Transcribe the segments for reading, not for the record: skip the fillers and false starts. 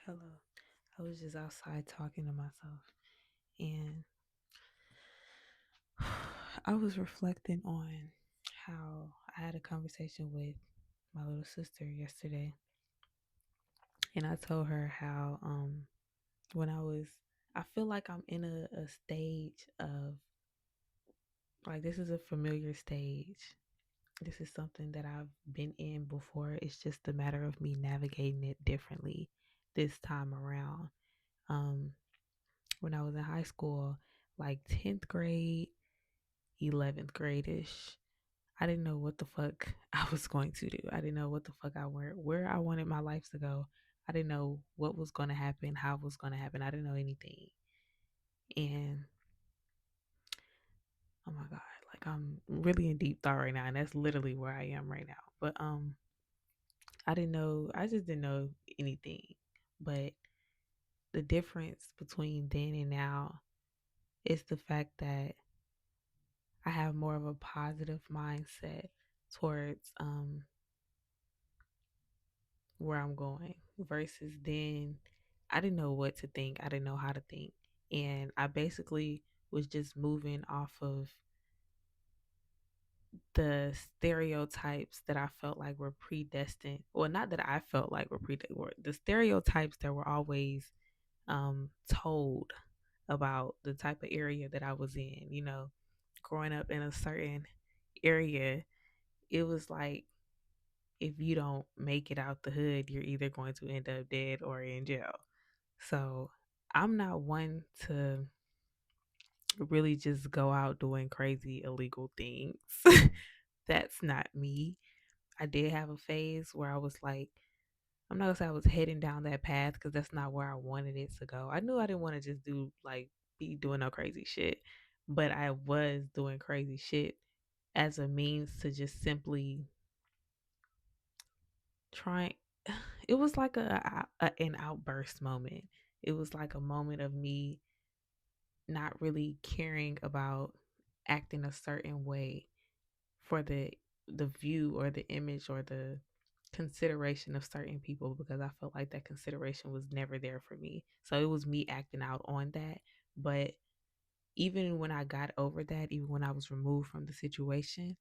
Hello. I was just outside talking to myself and I was reflecting on how I had a conversation with my little sister yesterday and I told her how when I feel like I'm in a stage of like this is a familiar stage. This is something that I've been in before. It's just a matter of me navigating it differently this time around. Um when I was in high school, like 10th grade, 11th grade ish. I didn't know what the fuck I was going to do. I didn't know what the fuck where I wanted my life to go. I didn't know what was going to happen, how it was going to happen. I didn't know anything. And oh my God, like I'm really in deep thought right now. And that's literally where I am right now. But I just didn't know anything. But the difference between then and now is the fact that I have more of a positive mindset towards where I'm going versus then I didn't know what to think. I didn't know how to think. And I basically was just moving off of the stereotypes that I felt like were predestined. Well, not that I felt like were predestined, were the stereotypes that were always told about the type of area that I was in. Growing up in a certain area, it was like if you don't make it out the hood, you're either going to end up dead or in jail. So I'm not one to really just go out doing crazy illegal things. That's not me. I did have a phase where I was like, I'm not gonna say I was heading down that path because that's not where I wanted it to go. I knew I didn't want to just be doing no crazy shit, but I was doing crazy shit as a means to just simply trying. It was like an outburst moment. It was like a moment of me not really caring about acting a certain way for the view or the image or the consideration of certain people because I felt like that consideration was never there for me. So it was me acting out on that. But even when I got over that, even when I was removed from the situation,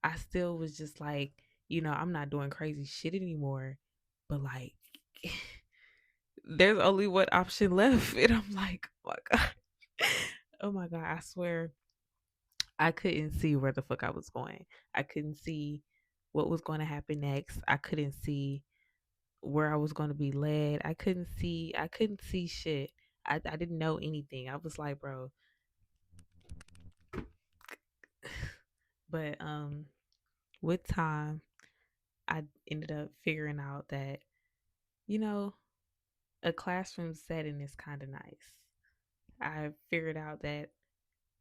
I still was just like, I'm not doing crazy shit anymore. But like there's only one option left. And I'm like, oh my God. Oh my God. I swear I couldn't see where the fuck I was going. I couldn't see what was going to happen next. I couldn't see where I was going to be led. I couldn't see shit. I didn't know anything. I was like, bro. But with time, I ended up figuring out that, you know, a classroom setting is kind of nice. I figured out that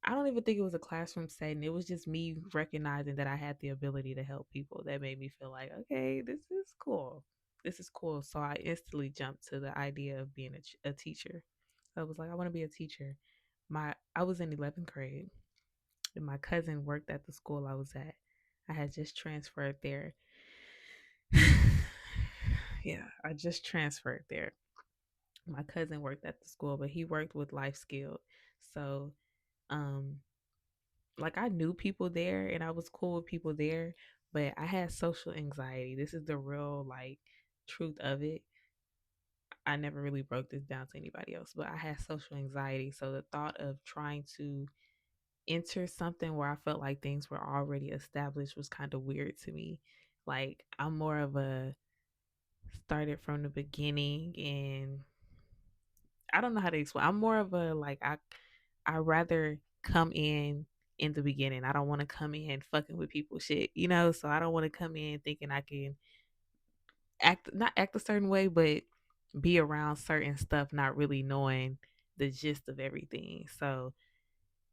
I don't even think it was a classroom setting. It was just me recognizing that I had the ability to help people that made me feel like, okay, this is cool. This is cool. So I instantly jumped to the idea of being a teacher. So I was like, I want to be a teacher. I was in 11th grade and my cousin worked at the school I was at. I had just transferred there. Yeah, I just transferred there. My cousin worked at the school, but he worked with life skilled. So, um, like I knew people there and I was cool with people there, but I had social anxiety. This is the real like truth of it. I never really broke this down to anybody else, but I had social anxiety. So the thought of trying to enter something where I felt like things were already established was kind of weird to me. Like I'm more of a started from the beginning and I don't know how to explain. I'm more of a like I rather come in the beginning. I don't want to come in fucking with people shit, So I don't want to come in thinking I can act not act a certain way, but be around certain stuff, not really knowing the gist of everything. So,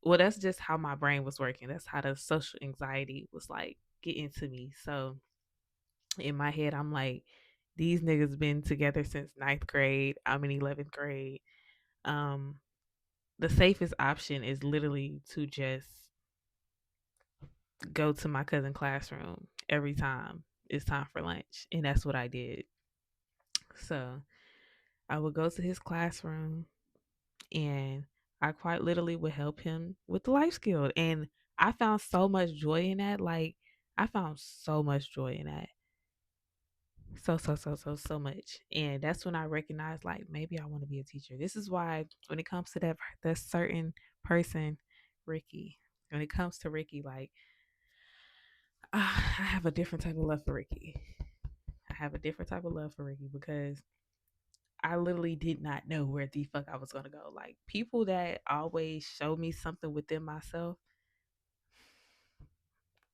well, that's just how my brain was working. That's how the social anxiety was like getting to me. So in my head, I'm like, these niggas been together since ninth grade. I'm in 11th grade. Um, the safest option is literally to just go to my cousin classroom every time it's time for lunch, and that's what I did. So I would go to his classroom and I quite literally would help him with the life skill. And I found so much joy in that. Like, I found so much joy in that. So much. And that's when I recognized, like, maybe I want to be a teacher. This is why when it comes to that certain person, Ricky, when it comes to Ricky, like, I have a different type of love for Ricky. I have a different type of love for Ricky because I literally did not know where the fuck I was gonna go. Like, people that always show me something within myself,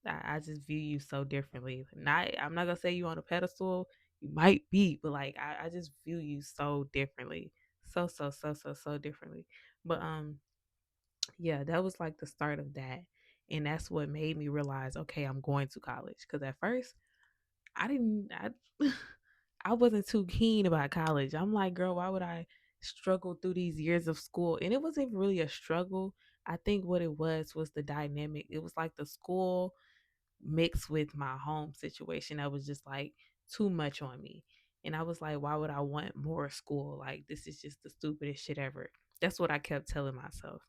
I just view you so differently. Not, I'm not gonna say you on a pedestal. You might be, but like, I just view you so differently, so differently. But yeah, that was like the start of that, and that's what made me realize, okay, I'm going to college. Because at first, I didn't, I wasn't too keen about college. I'm like, girl, why would I struggle through these years of school? And it wasn't really a struggle. I think what it was the dynamic. It was like the school mixed with my home situation that was just like too much on me. And I was like, why would I want more school? Like, this is just the stupidest shit ever. That's what I kept telling myself.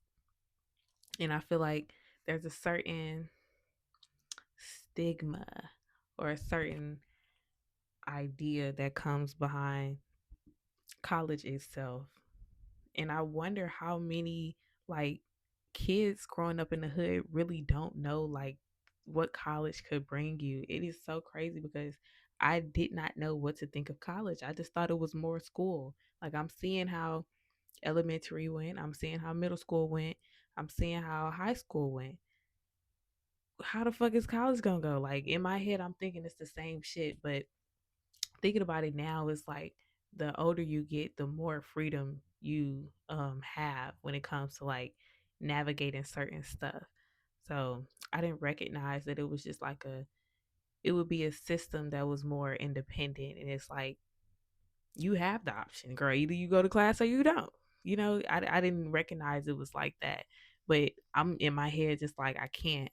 And I feel like there's a certain stigma or a certain idea that comes behind college itself. And I wonder how many like kids growing up in the hood really don't know like what college could bring you. It is so crazy because I did not know what to think of college. I just thought it was more school. Like, I'm seeing how elementary went, I'm seeing how middle school went, I'm seeing how high school went. How the fuck is college gonna go? Like, in my head, I'm thinking it's the same shit, but thinking about it now, it's like the older you get, the more freedom you have when it comes to like navigating certain stuff. So I didn't recognize that it was just like it would be a system that was more independent, and it's like you have the option, girl. Either you go to class or you don't. I didn't recognize it was like that, but I'm in my head just like I can't.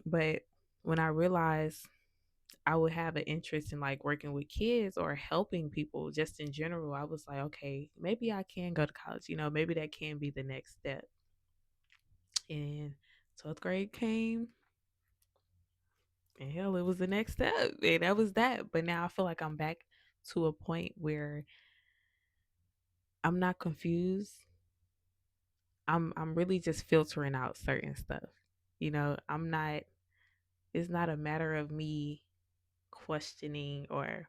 But when I realized I would have an interest in like working with kids or helping people just in general, I was like, okay, maybe I can go to college. Maybe that can be the next step. And 12th grade came, and hell, it was the next step. And that was that. But now I feel like I'm back to a point where I'm not confused. I'm really just filtering out certain stuff. I'm not, it's not a matter of me questioning or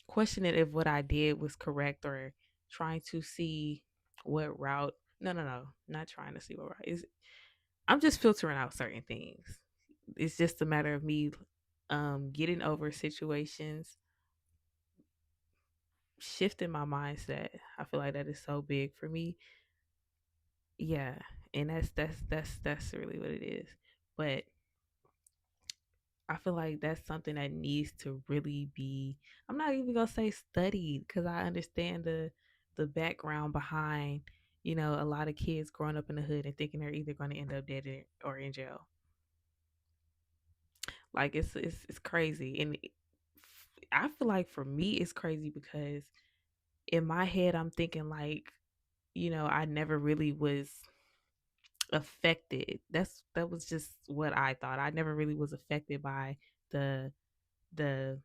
questioning if what I did was correct or trying to see what route. No, no, no, not trying to see what route is. I'm just filtering out certain things. It's just a matter of me getting over situations, shifting my mindset. I feel like that is so big for me. Yeah, and that's really what it is. But I feel like that's something that needs to really be, I'm not even gonna say studied, because I understand the background behind, a lot of kids growing up in the hood and thinking they're either gonna end up dead or in jail. Like, it's crazy. And I feel like for me it's crazy because in my head I'm thinking like, I never really was affected. That was just what I thought. I never really was affected by the the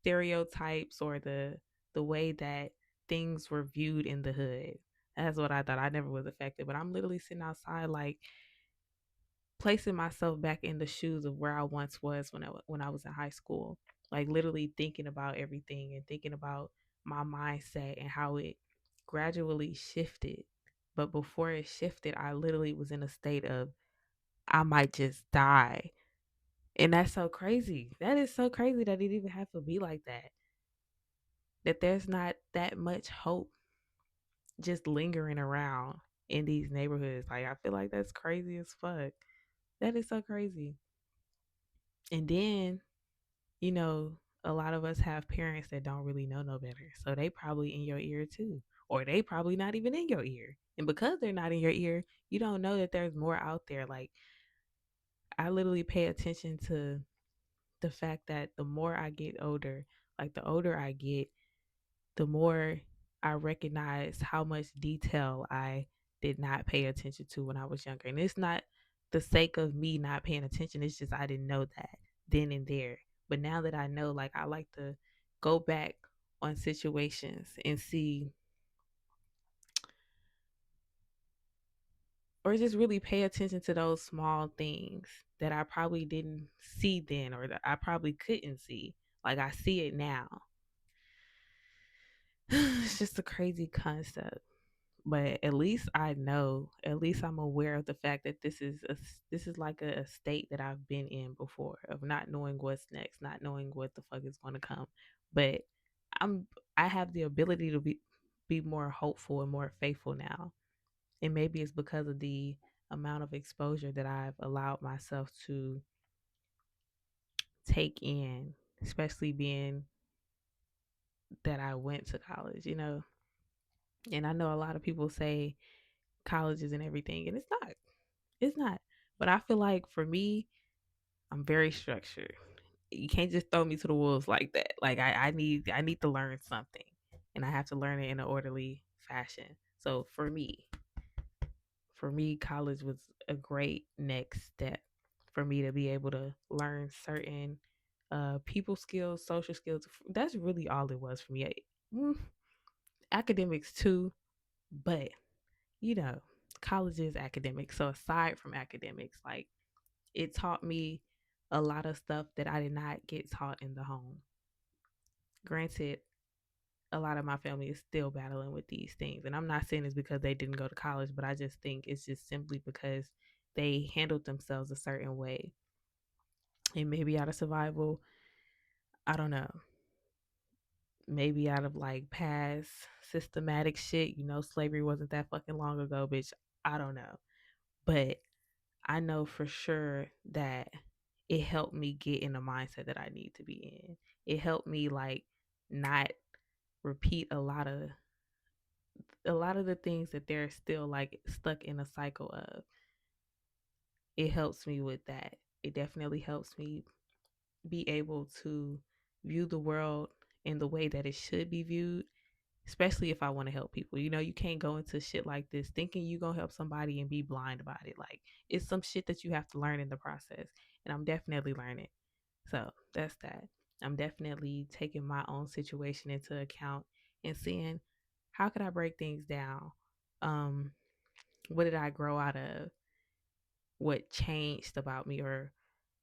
stereotypes or the way that things were viewed in the hood. That's what I thought. I never was affected, but I'm literally sitting outside, like placing myself back in the shoes of where I once was when I was in high school. Like, literally thinking about everything and thinking about my mindset and how it gradually shifted. But before it shifted, I literally was in a state of I might just die. And that's so crazy. That is so crazy that it even have to be like that. That there's not that much hope just lingering around in these neighborhoods. Like, I feel like that's crazy as fuck. That is so crazy. And then, you know, a lot of us have parents that don't really know no better. So they probably in your ear too. Or they probably not even in your ear. And because they're not in your ear, you don't know that there's more out there. Like, I literally pay attention to the fact that the more I get older, like the older I get, the more I recognize how much detail I did not pay attention to when I was younger. And it's not the sake of me not paying attention, it's just I didn't know that then and there. But now that I know, like, I like to go back on situations and see, or just really pay attention to those small things that I probably didn't see then, or that I probably couldn't see. Like, I see it now. It's just a crazy concept. But at least I know, at least I'm aware of the fact that this is like a state that I've been in before, of not knowing what's next, not knowing what the fuck is going to come. But I'm I have the ability to be more hopeful and more faithful now. And maybe it's because of the amount of exposure that I've allowed myself to take in, especially being that I went to college, you know. And I know a lot of people say college isn't everything, and it's not. It's not. But I feel like for me, I'm very structured. You can't just throw me to the wolves like that. Like I need to learn something, and I have to learn it in an orderly fashion. So for me, college was a great next step for me to be able to learn certain people skills, social skills. That's really all it was for me. Mm, Academics too, but you know, college is academic. So aside from academics, like, it taught me a lot of stuff that I did not get taught in the home. Granted, a lot of my family is still battling with these things. And I'm not saying it's because they didn't go to college, but I just think it's just simply because they handled themselves a certain way. And maybe out of survival, I don't know. Maybe out of like past systematic shit, slavery wasn't that fucking long ago, bitch. I don't know. But I know for sure that it helped me get in the mindset that I need to be in. It helped me like not repeat a lot of the things that they're still like stuck in a cycle of. It helps me with that. It definitely helps me be able to view the world in the way that it should be viewed, especially if I want to help people. You can't go into shit like this thinking you're going to help somebody and be blind about it. Like, it's some shit that you have to learn in the process. And I'm definitely learning. So that's that. I'm definitely taking my own situation into account and seeing how could I break things down. Um, what did I grow out of? What changed about me? Or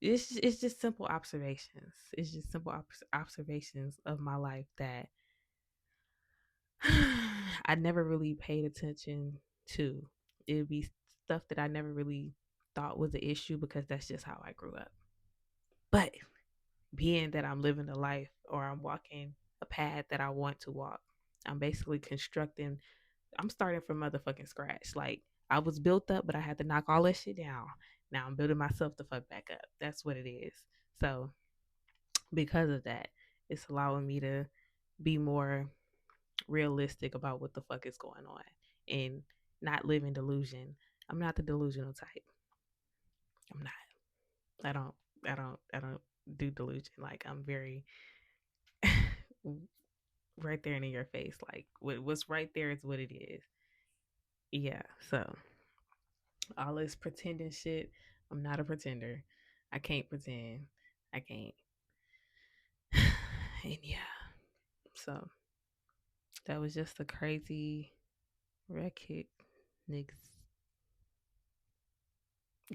it's just simple observations. It's just simple observations of my life that I never really paid attention to. It would be stuff that I never really thought was an issue because that's just how I grew up. But being that I'm living a life, or I'm walking a path that I want to walk, I'm basically constructing, I'm starting from motherfucking scratch. Like, I was built up, but I had to knock all that shit down. Now I'm building myself the fuck back up. That's what it is. So because of that, it's allowing me to be more realistic about what the fuck is going on and not live in delusion. I'm not the delusional type. I'm not. I don't I don't do delusion. Like, I'm very right there and in your face. Like, what's right there is what it is. Yeah. So all this pretending shit, I'm not a pretender. I can't pretend. I can't. And yeah. So that was just a crazy red kick, niggas.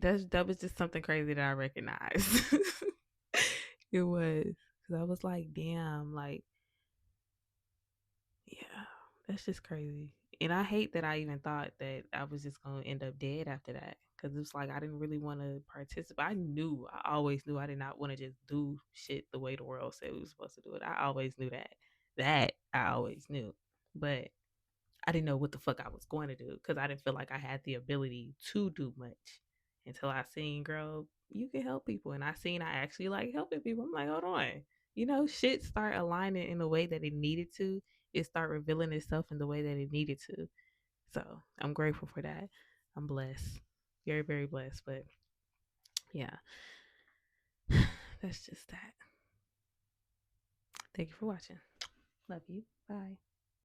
That was just something crazy that I recognized. It was, because I was like, damn, like, yeah, that's just crazy. And I hate that I even thought that I was just gonna end up dead after that, because it's like I didn't really want to participate. I always knew I did not want to just do shit the way the world said we were supposed to do it. I always knew that. That I always knew, but I didn't know what the fuck I was going to do because I didn't feel like I had the ability to do much until I seen, girl, you can help people. And I seen I actually like helping people. I'm like, hold on. Shit start aligning in the way that it needed to. It start revealing itself in the way that it needed to. So I'm grateful for that. I'm blessed. Very, very blessed. But yeah. that's just that. Thank you for watching. Love you. Bye.